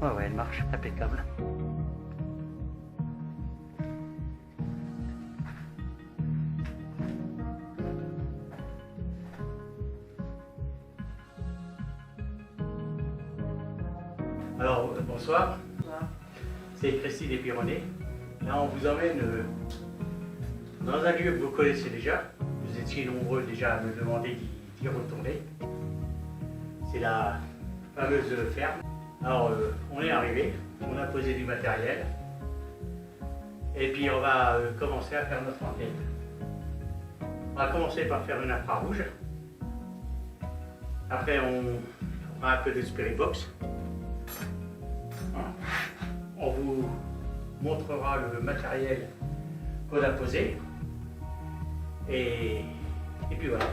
Ouais, elle marche, impeccable. Alors, bonsoir. C'est Christine et Pironnet. Là, on vous emmène dans un lieu que vous connaissez déjà. Vous étiez nombreux déjà à me demander d'y retourner. C'est la fameuse ferme. Alors, on est arrivé, on a posé du matériel. Et puis, on va commencer à faire notre enquête. On va commencer par faire une infrarouge. Après, on fera un peu de spirit box. On vous montrera le matériel qu'on a posé. Et puis voilà.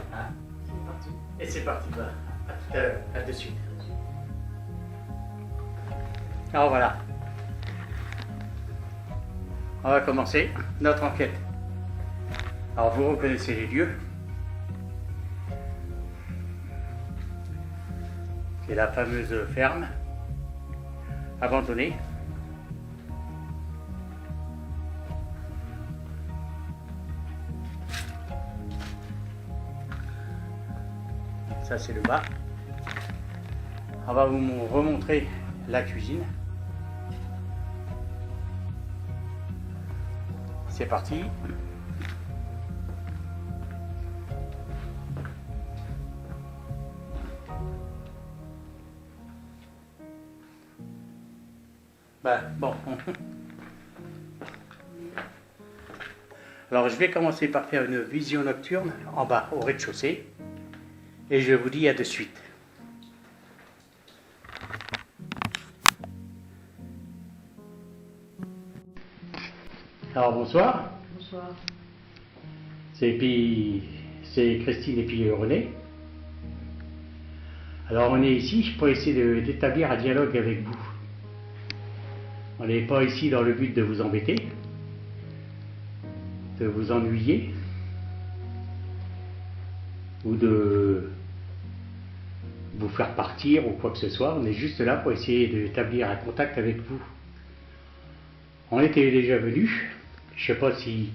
C'est parti. Et c'est parti. Bah, à tout à l'heure, à de suite. Alors voilà. On va commencer notre enquête. Alors vous reconnaissez les lieux. C'est la fameuse ferme abandonnée. Ça c'est le bas. On va vous remontrer la cuisine. C'est parti. Bon. Alors je vais commencer par faire une vision nocturne en bas au rez-de-chaussée et je vous dis à de suite. Alors bonsoir. Bonsoir. C'est Christine et puis René. Alors on est ici pour essayer d'établir un dialogue avec vous. On n'est pas ici dans le but de vous embêter, de vous ennuyer, ou de vous faire partir ou quoi que ce soit. On est juste là pour essayer d'établir un contact avec vous. On était déjà venus, je ne sais pas si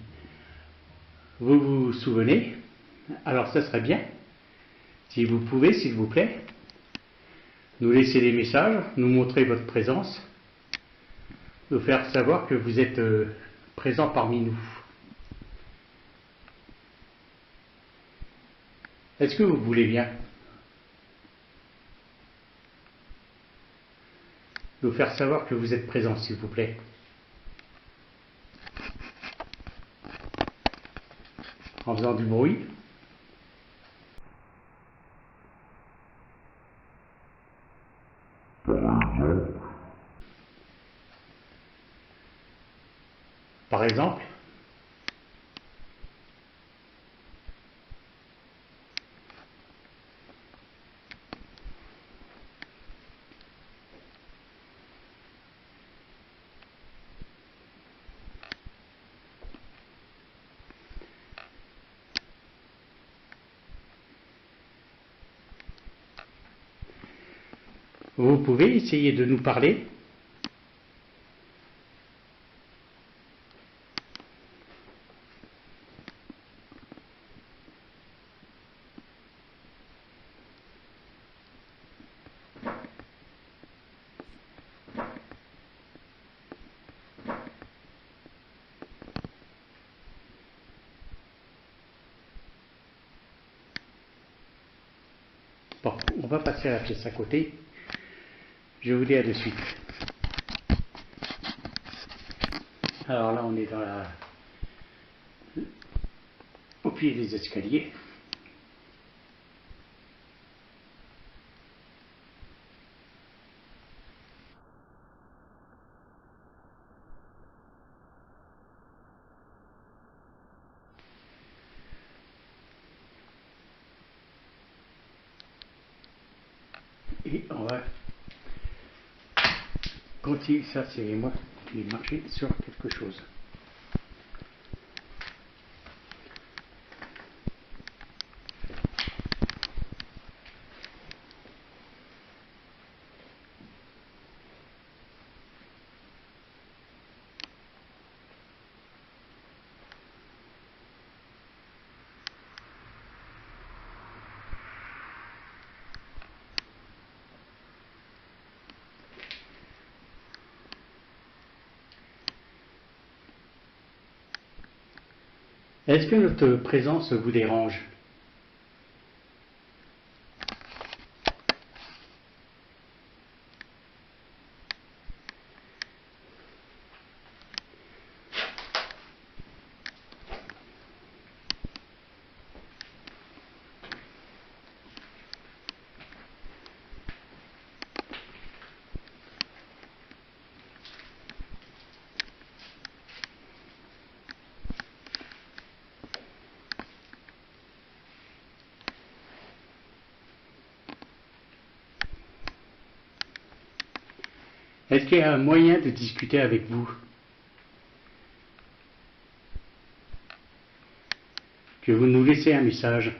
vous vous souvenez, alors ça serait bien, si vous pouvez, s'il vous plaît, nous laisser des messages, nous montrer votre présence, nous faire savoir que vous êtes présent parmi nous. Est-ce que vous voulez bien nous faire savoir que vous êtes présent, s'il vous plaît? En faisant du bruit. Par exemple. Vous pouvez essayer de nous parler. Bon, on va passer à la pièce à côté. Je vous dis à de suite. Alors là, on est au pied des escaliers. Et on va continuer. Ça, c'est moi qui ai marché sur quelque chose. Est-ce que notre présence vous dérange? Est-ce qu'il y a un moyen de discuter avec vous? Que vous nous laissez un message?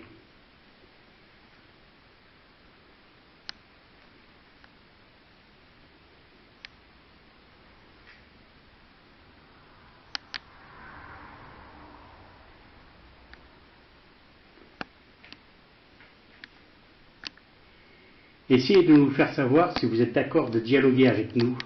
Essayez de nous faire savoir si vous êtes d'accord de dialoguer avec nous.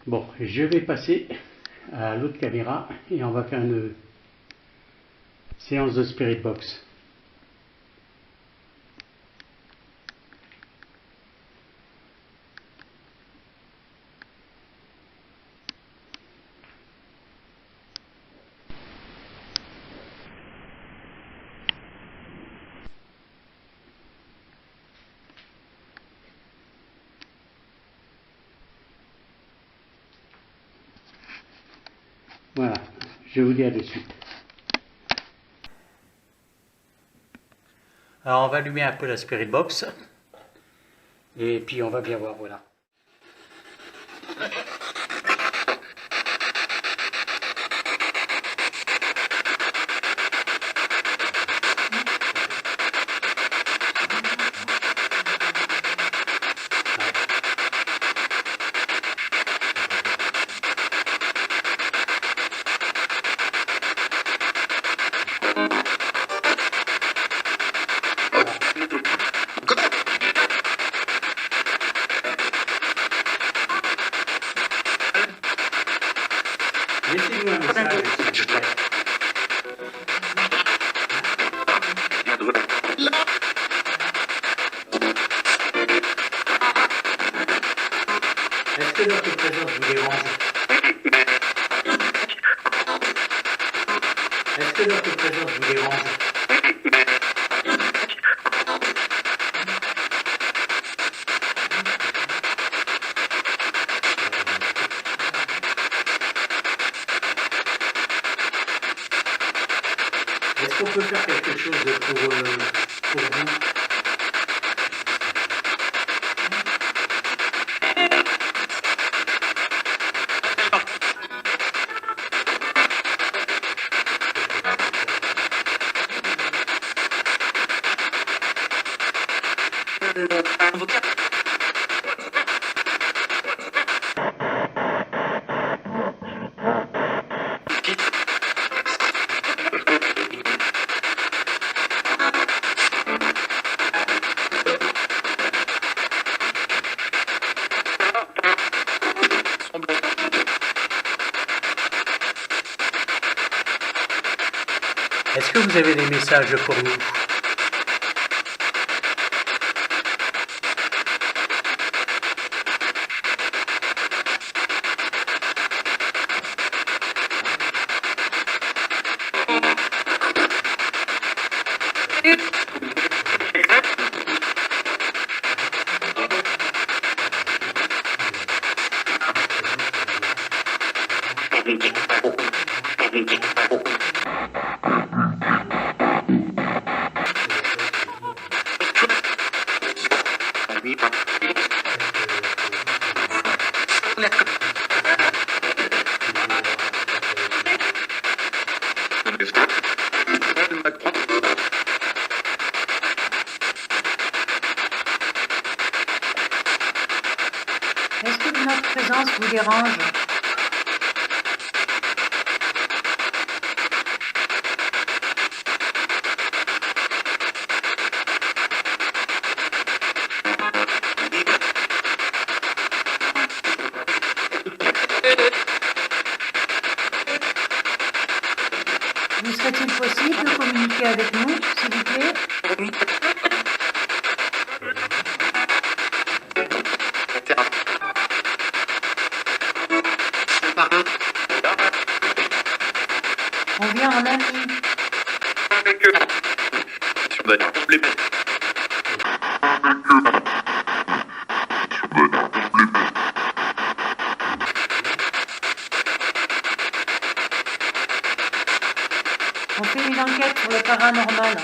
Bon, je vais passer à l'autre caméra et on va faire une séance de Spirit Box. Voilà, je vous dis à de suite. Alors on va allumer un peu la Spirit Box et puis on va bien voir, voilà. Laissez-nous un message, s'il vous plaît. Est-ce que notre présence vous dérange? Est-ce que notre présence vous dérange? Est-ce qu'on peut faire quelque chose pour vous? Est-ce que vous avez des messages pour nous? Est-ce que notre présence vous dérange? Vous serait-il possible de communiquer avec nous, s'il vous plaît? On vient en ami. On fait une enquête sur le paranormal.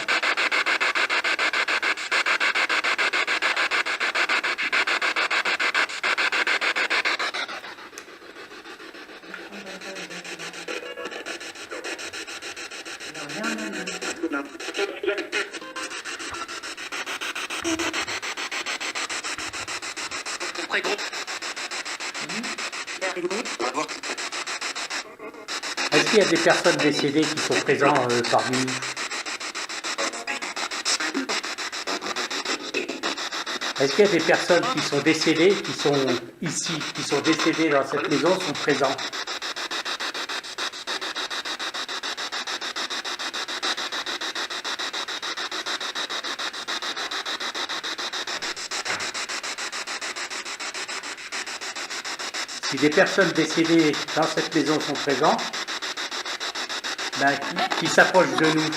Est-ce qu'il y a des personnes décédées qui sont présentes parmi nous? Est-ce qu'il y a des personnes qui sont décédées, qui sont ici, qui sont décédées dans cette maison, sont présentes? Si des personnes décédées dans cette maison sont présentes, ben, qui s'approchent de nous.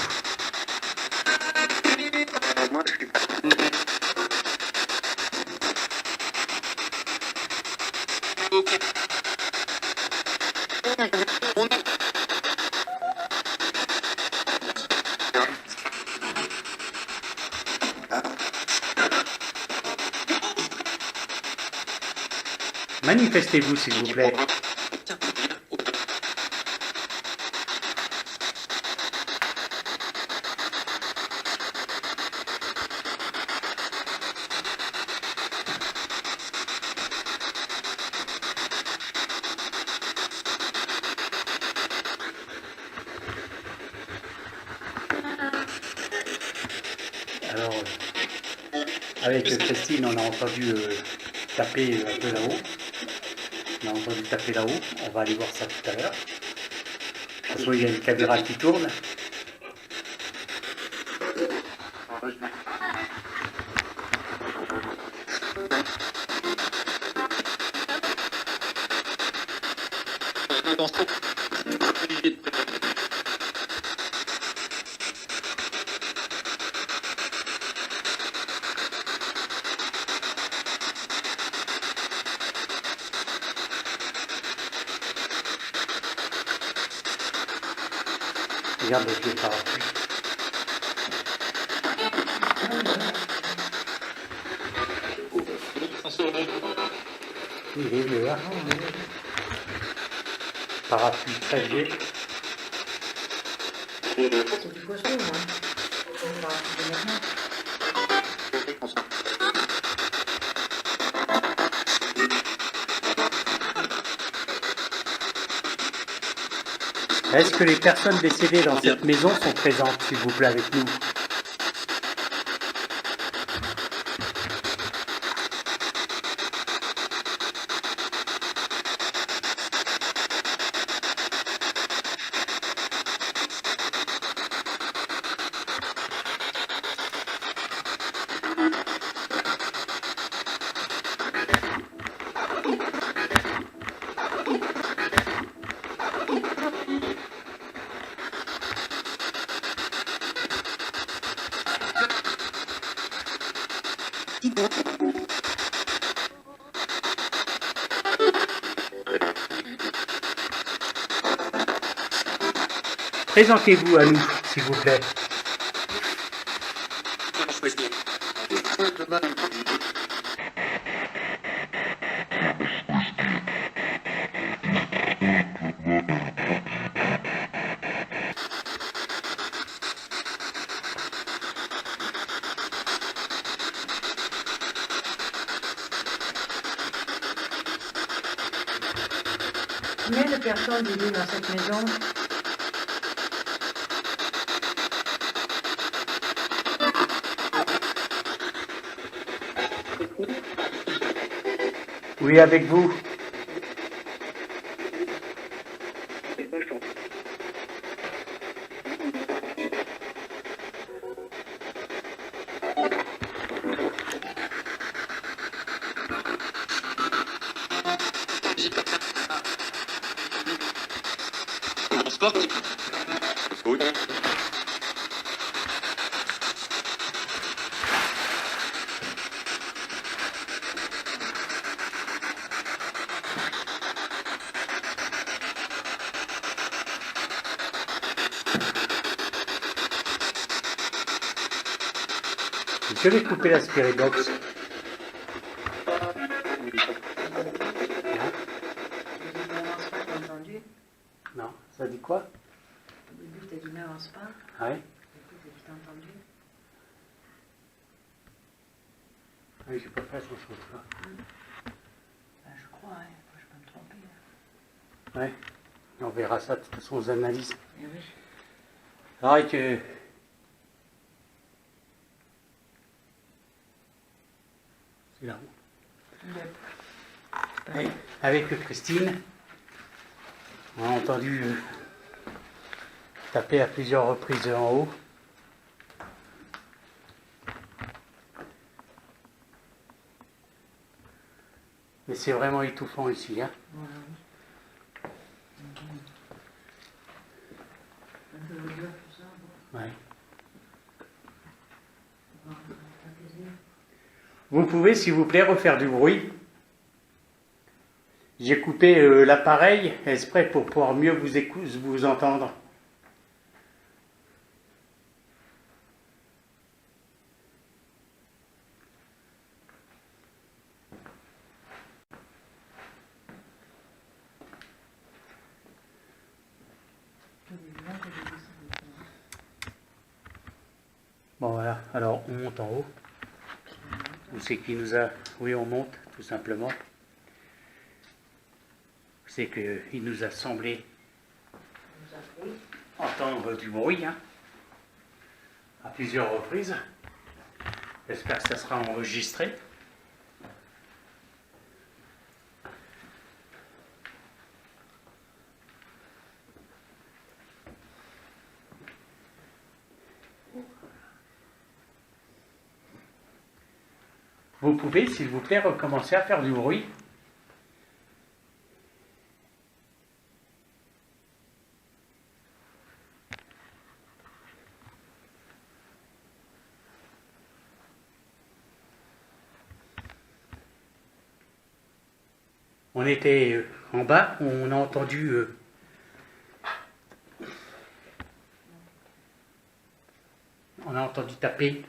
Manifestez-vous, s'il vous plaît. Alors, avec Christine, on a entendu taper un peu là-haut. On a entendu taper là-haut. On va aller voir ça tout à l'heure. Parce qu'il y a une caméra qui tourne. Regarde le vieux parapluie. Il est vieux, hein? Parapluie très vieux. C'est du poisson, moi. On va maintenant. Est-ce que les personnes décédées dans cette maison sont présentes, s'il vous plaît, avec nous? Présentez-vous à nous, s'il vous plaît. Combien de personnes vivent dans cette maison? Oui, avec vous. Je vais couper la spirit box. Tu n'avances pas, t'as entendu? Non, ça dit quoi? Au début, t'as dit n'avance pas. Ouais. Du coup, t'as entendu? Oui, j'ai pas fait attention à ça. Ben, je crois, hein. Je peux me tromper. Ouais. On verra ça de toute façon aux analyses. Eh oui. Alors que... C'est là-haut. Yep. Avec Christine, on a entendu taper à plusieurs reprises en haut. Mais c'est vraiment étouffant ici. Hein. Voilà, oui. Un peu l'odeur, tout ça. Bon. Ouais. Bon, ça fait plaisir. Vous pouvez, s'il vous plaît, refaire du bruit. J'ai coupé l'appareil exprès pour pouvoir mieux vous entendre. Bon voilà, alors on monte en haut. Où c'est qui nous a... Oui, on monte, tout simplement. C'est qu'il nous a semblé entendre du bruit, hein, à plusieurs reprises. J'espère que ça sera enregistré. Vous pouvez, s'il vous plaît, recommencer à faire du bruit. On était en bas, on a entendu... on a entendu taper.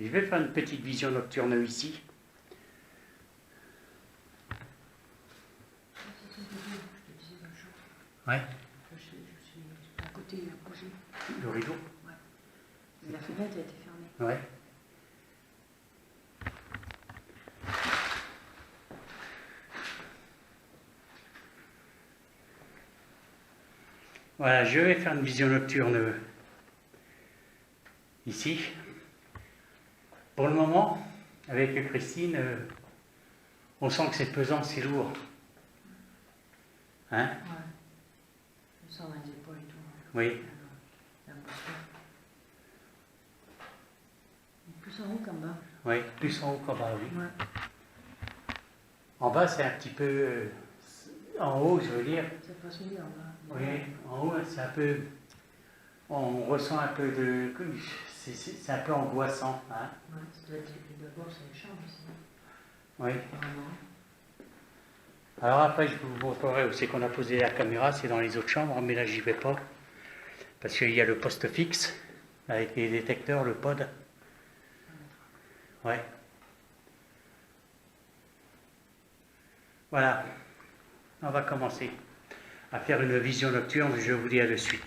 Je vais faire une petite vision nocturne ici. Ouais. Je suis à côté, il a bougé. Le rideau. Ouais. Mais la fenêtre a été fermée. Ouais. Voilà, je vais faire une vision nocturne ici. Pour le moment, avec Christine, on sent que c'est pesant, c'est lourd. Hein? Ouais. Je sens les épaules et tout. Oui. L'impression. Plus en haut qu'en bas. Oui, plus en haut qu'en bas, oui. Ouais. En bas, c'est un petit peu... en haut, je veux dire. Ça passe mieux en bas. Oui, en haut, c'est un peu... On ressent un peu de... C'est un peu angoissant. Hein? Ouais, ça doit être d'abord, c'est les chambres aussi. Oui. Apparemment. Alors après, je vous montrerai où c'est qu'on a posé la caméra, c'est dans les autres chambres, mais là, j'y vais pas. Parce qu'il y a le poste fixe, avec les détecteurs, le pod. Ouais. Voilà. On va commencer à faire une vision nocturne, je vous dis à de suite.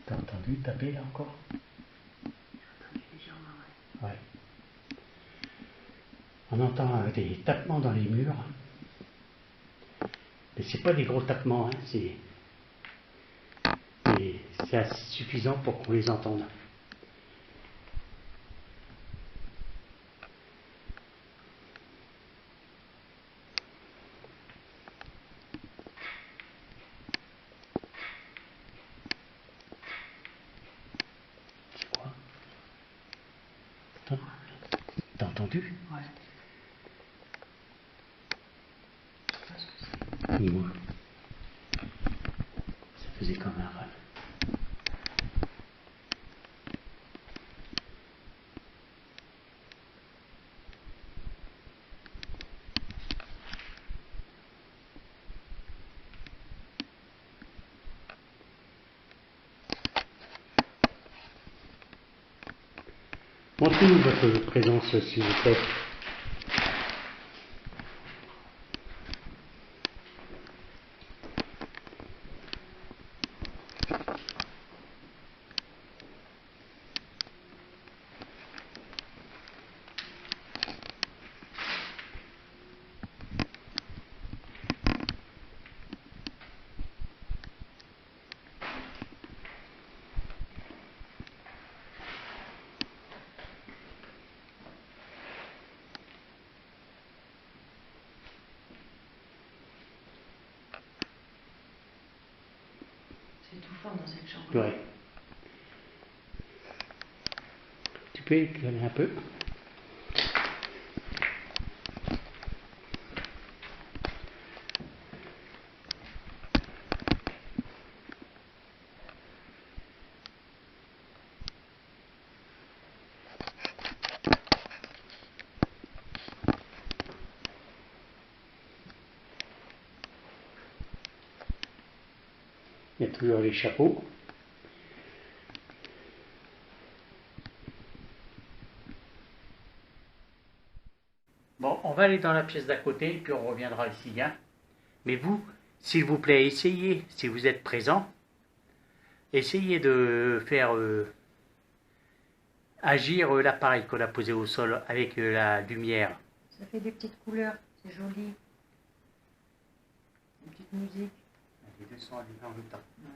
T'as entendu taper là encore? Légèrement, Ouais. On entend des tapements dans les murs. Mais c'est pas des gros tapements, hein, c'est assez suffisant pour qu'on les entende. C'est quoi? T'as entendu? Ouais. Je sais pas ce que c'est. Ni moi. Ça faisait comme un râle. Montrez-nous votre présence, s'il vous plaît. C'est étouffant dans cette chambre. Ouais. Tu peux éclairer un peu? Il y a toujours les chapeaux. Bon, on va aller dans la pièce d'à côté, puis on reviendra ici. Hein. Mais vous, s'il vous plaît, essayez, si vous êtes présent, essayez de faire agir l'appareil qu'on a posé au sol avec la lumière. Ça fait des petites couleurs, c'est joli. Une petite musique. Les deux sont allumés en même temps. Ouais.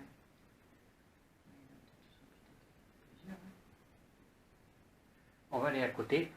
On va aller à côté.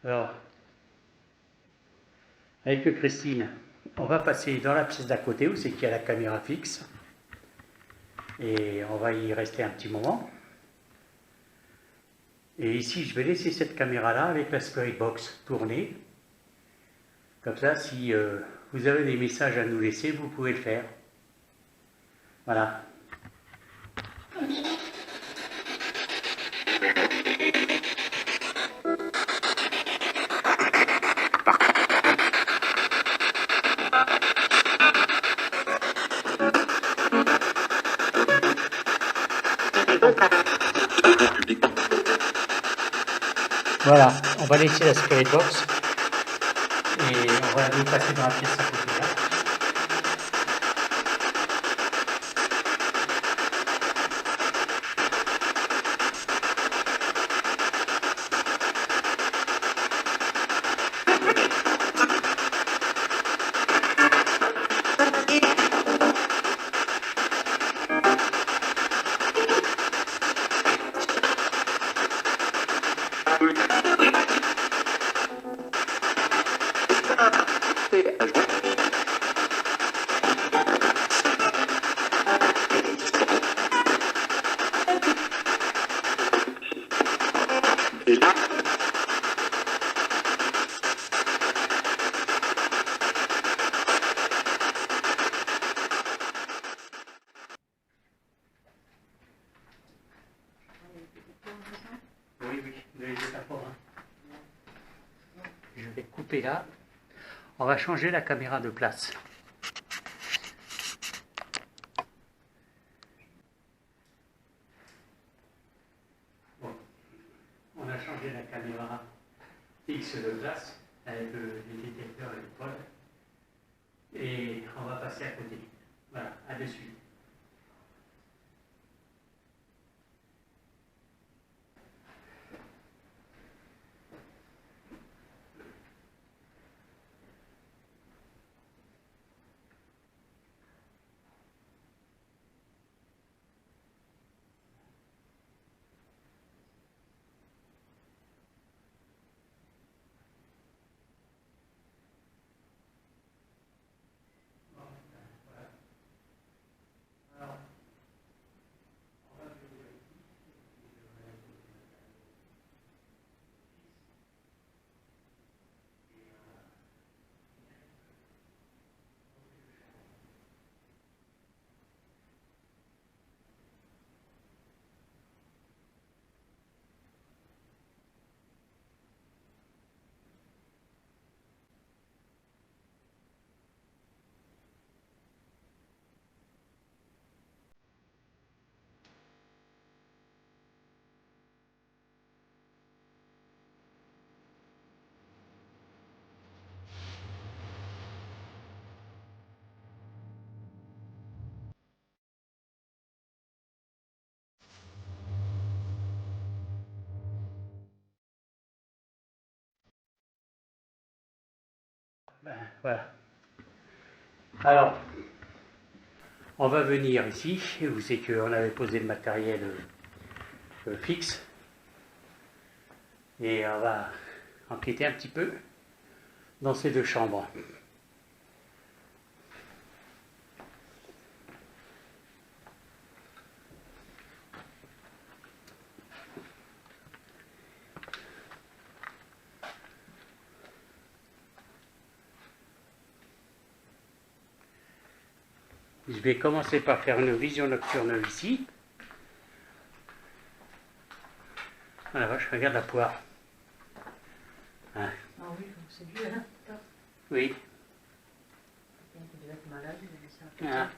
Alors, avec Christine, on va passer dans la pièce d'à côté où c'est qu'il y a la caméra fixe. Et on va y rester un petit moment. Et ici, je vais laisser cette caméra-là avec la Spirit Box tournée. Comme ça, si vous avez des messages à nous laisser, vous pouvez le faire. Voilà. Voilà, on va laisser la Spirit Box et on va aller passer dans la pièce à côté là. Oui, ne les ai pas, hein. Je vais couper là. On va changer la caméra de place. Bon. On a changé la caméra fixe de place avec les détecteurs à l'épaule. Et on va passer à côté. Voilà, à dessus. Ben, voilà. Alors, on va venir ici, où c'est qu'on avait posé le matériel fixe. Et on va enquêter un petit peu dans ces deux chambres. Je vais commencer par faire une vision nocturne ici. Oh la vache, regarde la poire. Hein. Ah oui, c'est dur, hein. Oui. Il devait être malade, il avait ça. Ah.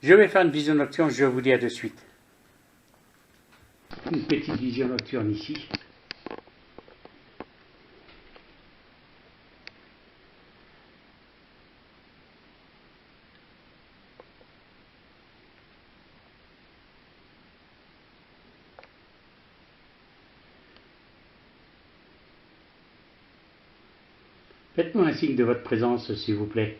Je vais faire une vision nocturne, je vous dis à de suite. Une petite vision nocturne ici. Faites-moi un signe de votre présence, s'il vous plaît.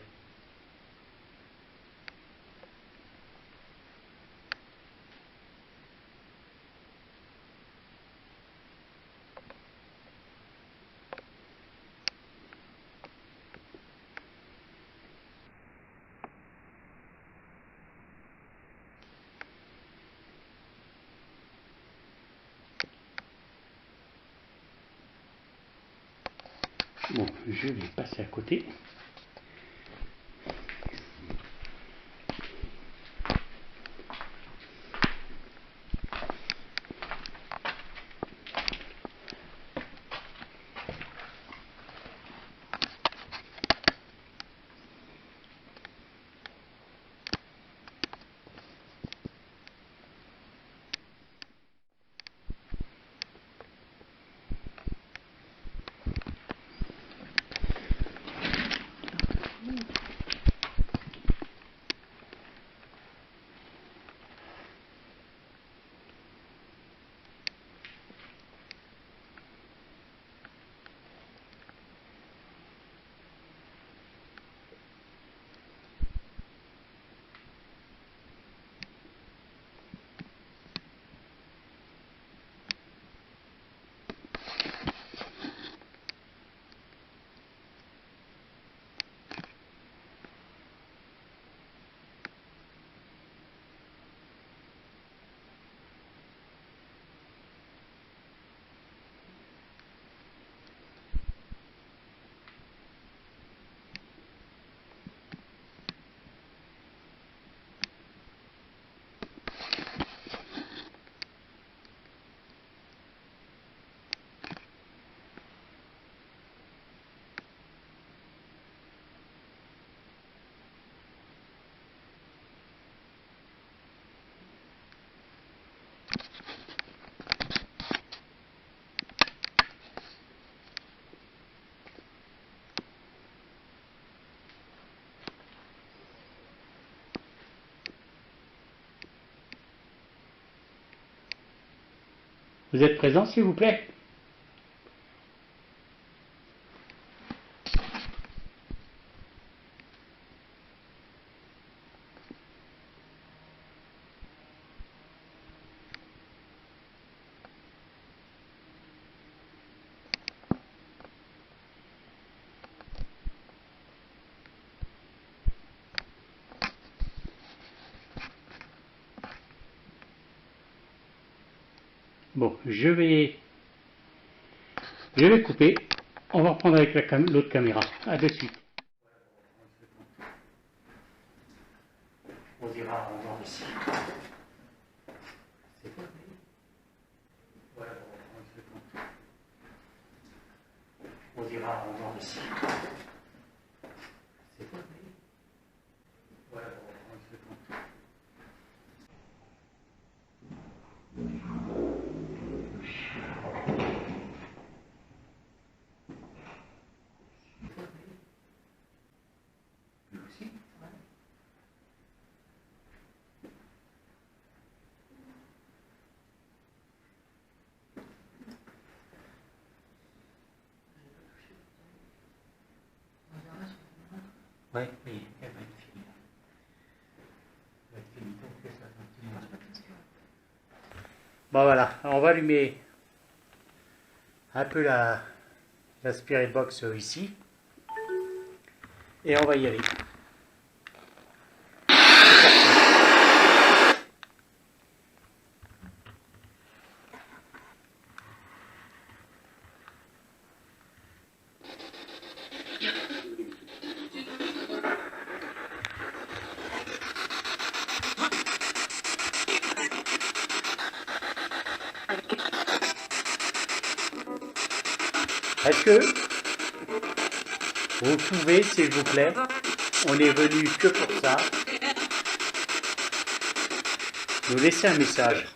Bon, je vais passer à côté. Vous êtes présent, s'il vous plaît? Bon, je vais couper. On va reprendre avec l'autre caméra. À de suite. On dira au revoir ici. C'est quoi? Voilà, on dira au revoir ici. C'est quoi? Voilà, oui, elle va être finie. Elle va être finie, donc fais ça tranquillement. Bon voilà, on va allumer un peu la Spirit Box ici. Et on va y aller. Est-ce que vous pouvez, s'il vous plaît, on est venu que pour ça, nous laisser un message?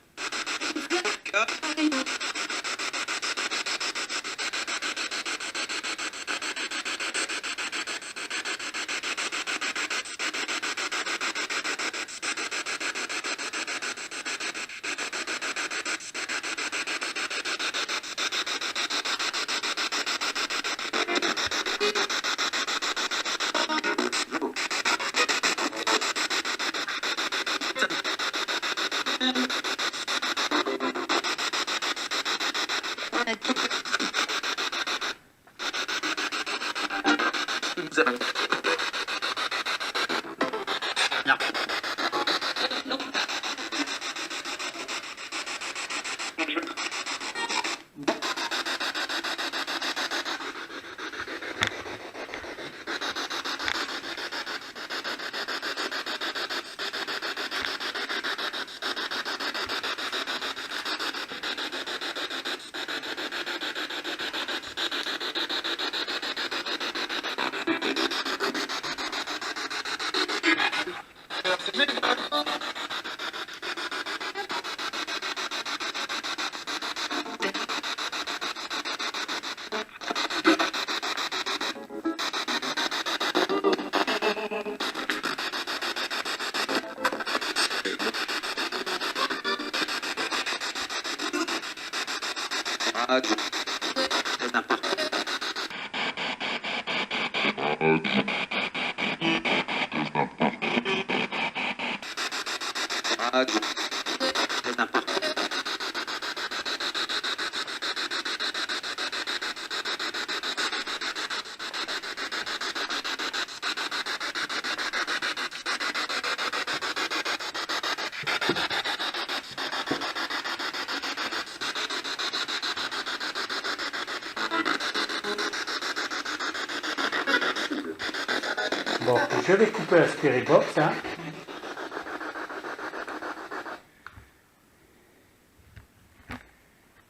Bon, je vais couper la Spirit Box, hein.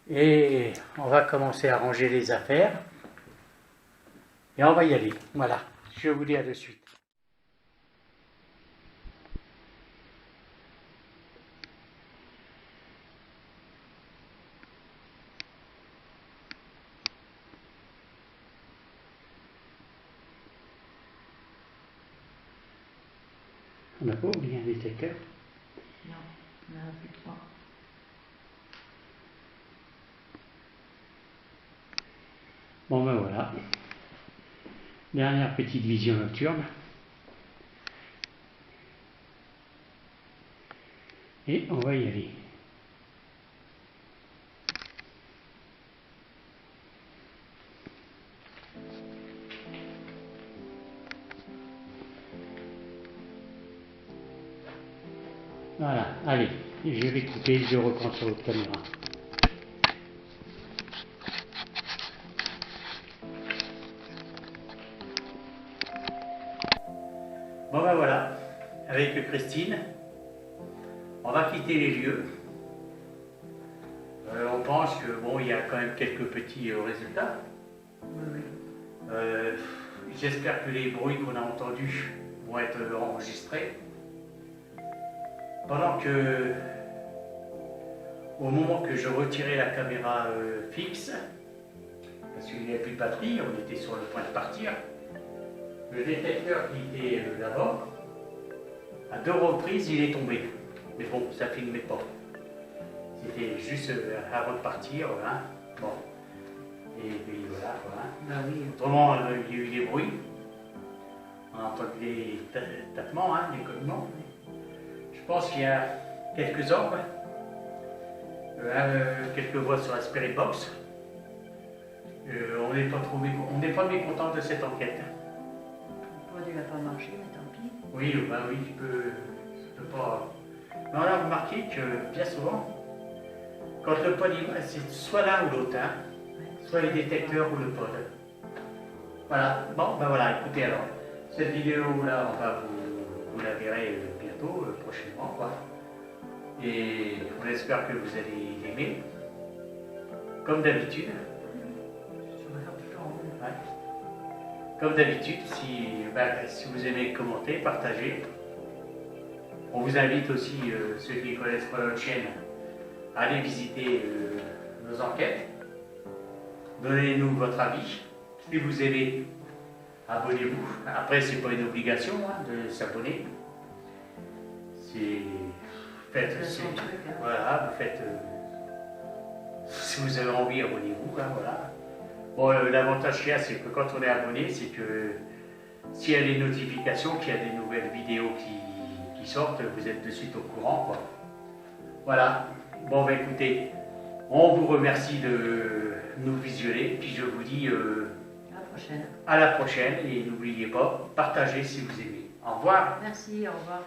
Et on va commencer à ranger les affaires. Et on va y aller. Voilà. Je vous dis à de suite. On n'a pas oublié un détecteur? Non, on en a plus de 3. Bon ben voilà. Dernière petite vision nocturne. Et on va y aller. Voilà, allez, je vais couper, je reprends sur votre caméra. Bon ben voilà, avec Christine, on va quitter les lieux. On pense que bon, il y a quand même quelques petits résultats. Oui. J'espère que les bruits qu'on a entendus vont être enregistrés. Pendant que, au moment que je retirais la caméra fixe, parce qu'il n'y avait plus de batterie, on était sur le point de partir, le détecteur qui était là-bas, à 2 reprises, il est tombé. Mais bon, ça ne filmait pas. C'était juste avant de partir, hein. Bon. Et puis voilà, quoi. Hein. Bah oui. Autrement, il y a eu des bruits. On a entendu des tapements, hein, des cognements. Je pense qu'il y a quelques orbes, quelques voix sur la Spirit Box. On n'est pas mécontent de cette enquête. Le pod il n'a pas marché, mais tant pis. Oui, ben oui, je peux pas. Mais on a remarqué que bien souvent, quand le pod il va, c'est soit l'un ou l'autre, hein, soit les détecteurs ou le pod. Voilà, bon, ben voilà, écoutez alors, cette vidéo là, vous la verrez bientôt, prochainement, quoi. Et on espère que vous allez l'aimer, comme d'habitude. Ouais. Comme d'habitude, si vous aimez commenter, partagez. On vous invite aussi, ceux qui ne connaissent pas notre chaîne, à aller visiter nos enquêtes. Donnez-nous votre avis. Si vous aimez, abonnez-vous. Après, c'est pas une obligation hein, de s'abonner. Faites, voilà, vous faites. Si vous avez envie, abonnez-vous. Hein, voilà. Bon, l'avantage qu'il y a, c'est que quand on est abonné, c'est que s'il y a des notifications, qu'il y a des nouvelles vidéos qui sortent, vous êtes de suite au courant, quoi. Voilà. Bon, ben écoutez, on vous remercie de nous visionner, puis je vous dis à la prochaine. Et n'oubliez pas, partagez si vous aimez. Au revoir. Merci, au revoir.